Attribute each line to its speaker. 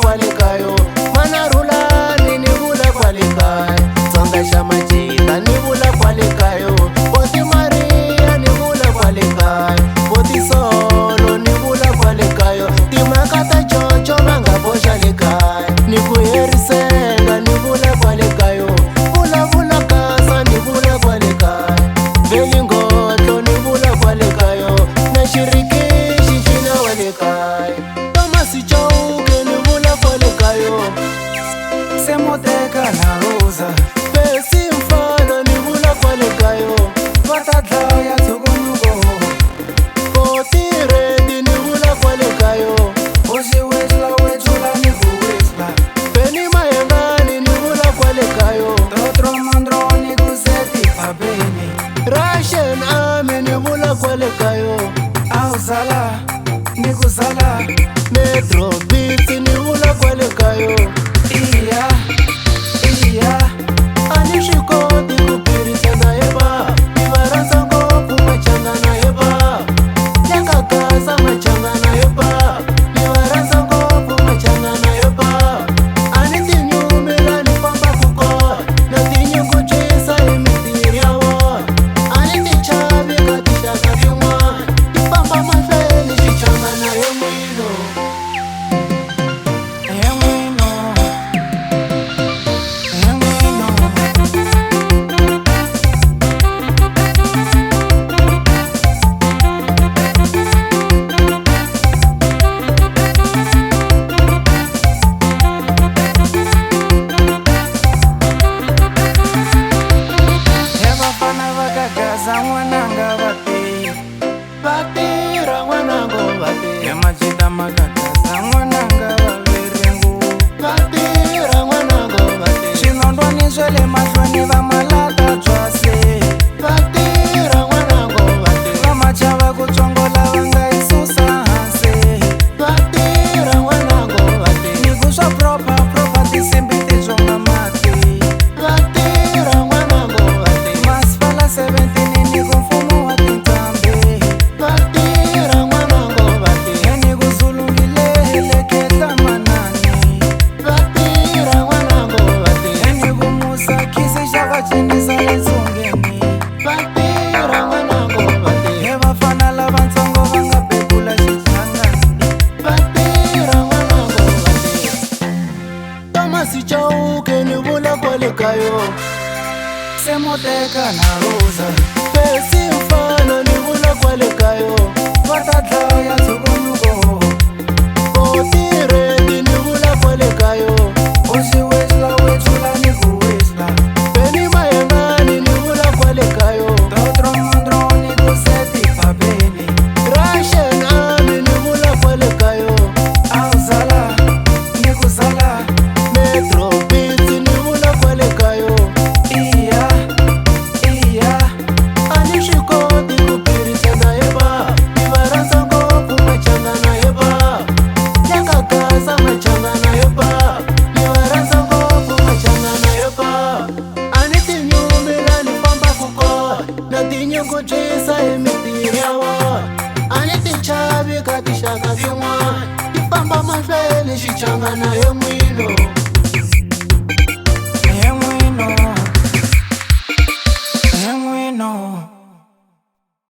Speaker 1: kwale kayo, Manarulani ni vula kwale kayo, Tsonga xa Majita ni vula kwale kayo, Boti Maria ni vula kwale kayo, Boti Solo ni vula kwale kayo, timhaka ta Jojo va nga boxa le kaya, ni ku herisenga ni vula kwale kayo, vulavula kasa ni vula kwale kaya, Velingotlo ni vula kwale kayo, na Xirikixi xina wa le kaya, Thomas Chauke ni vula kwale kayo,
Speaker 2: Semoteka na Rosa
Speaker 1: Percy Mfana ni vula kwale kayo,
Speaker 2: Vatadlaya Tshukunyuko
Speaker 1: Boti Rendi ni vula kwale kayo,
Speaker 2: Hosi Wesla Wetshula ni ku Wesla
Speaker 1: Benny Mayengani ni vula kwale kayo,
Speaker 2: Totro Mandro ni ku Seti Pabeni
Speaker 1: Russian Army ni vula kwale kayo,
Speaker 2: Auzala ni ku Zala
Speaker 1: Metro Beats ni vula kwale kayo,
Speaker 2: Iya Iya
Speaker 1: ani swi koti ku phirisana hi va, ni va rhandza ngopfu Machangana hi va, ya nga gasa Machangana hi va, ni va rhandza ngopfu Machangana hi va, a ni tinyumi la ni fambaka kona, na tinyungubyisa hi mintirho ya vona, a ni ti chavi ka tinxaka tin'wana, ti famba mahlweni Xichangana hi n'wino.
Speaker 2: Hemwino Hemwino He vafana va gagaza n'wananga va tirha
Speaker 1: Va tirha n'wanango va tirha,
Speaker 2: He Majita ma gagaza n'wananga va verengu
Speaker 1: va tirha n'wanango va tirha,
Speaker 2: Swinondwani swa le mahlweni va malata byase
Speaker 1: va tirha n'wanango va tirha,
Speaker 2: Va machava ku tsongola va nga yi susa hansi
Speaker 1: va tirha n'wanango va tirha,
Speaker 2: Ni ku swa propa tinsimbi ti dzonga mati
Speaker 1: va tirha n'wanango va tirha,
Speaker 2: Masipala 17 ni ku mfumo wa tinqambi
Speaker 1: va tirha n'wanango va tirha,
Speaker 2: He ni ku zulungile heleketa manani
Speaker 1: va tirha n'wanango va tirha,
Speaker 2: He ni ku musa khisi xa va cinisa le dzongeni
Speaker 1: va tirha n'wanango va tirha,
Speaker 2: He vafana lavatsongo va nga bebula xichangani
Speaker 1: va tirha n'wanango va tirha, Thomas Chauke ni vula kwale kayo,
Speaker 2: Semoteka na Rosa
Speaker 1: Percy Mfana ni vula kwale kayo,
Speaker 2: Vatadlaya Tshukunyuko
Speaker 1: Boti Rendi ni vula kwale kayo,
Speaker 2: Hosi Wesla Wetshula ni ku Wesla
Speaker 1: Benny Mayengani ni vula kwale kayo,
Speaker 2: Totro Mandro ni ku Seti Pabeni
Speaker 1: Russian Army ni vula kwale kayo,
Speaker 2: Auzala ni ku Zala
Speaker 1: Metro Beats ni vula kwale kayo,
Speaker 2: Iya Iya
Speaker 1: a ni swi koti ku phirisana hi va, ni va rhandza ngopfu Machangana hi va, ya nga gasa Machangana hi va, ni va rhandza ngopfu Machangana hi va, a ni tinyumi la ni fambaka kona, na tinyungubyisa hi mintirho ya vona, a ni ti chavi ka tinxaka tin'wana, ti famba mahlweni Xichangana hi n'wino.
Speaker 2: Hemwino Hemwino